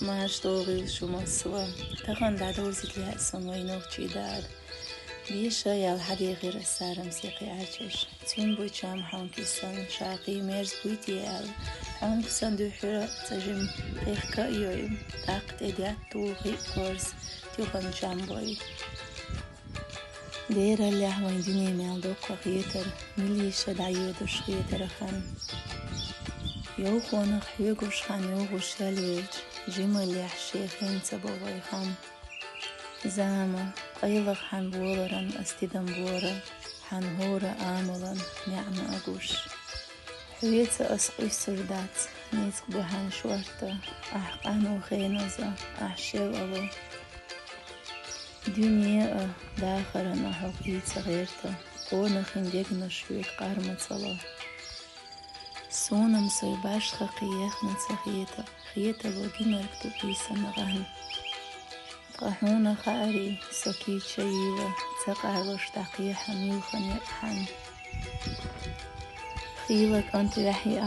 Mas طوغي شو مصوى تغن دعدور زيت لها سموينوك تشيداد بيشا يال حدي غير السارة مسيقي عجش تين بوي جام حون كيسان شاقي ميرز بويتي يال حون كيسان دو حرا تجم غيخ كأيوم تاقت اديات طوغي كورس تيوغن جام بوي دير اللي حوين دنيا ميال دوقا غيتر مليشا دعيودوش غيتر خان يو خونق حيوغوش خان يوغوش ياليج جيمو اللي حشيخين تبوغي خان زاما قيلغ حن بولرن استيدن بورا حن هورا آملا نعم أقوش حويت أسقي سردات نيتق بحن شورتا أحقان وخينزا أحشيو أبو دنيا داخرنا حقيت غيرتا قونا خندقنا شويت قارمة صلاة سونم سيباش خقيخنا تخيتا خيتا بوغينا ركتو بيسا مغان قحونا خاري سكيت شيوة تقعوش تقيح ميوخن يقحن خيلك أنت رحي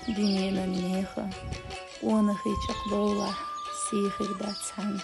دنيا منيخة وانا خيتش قبولح سيخك داتسحن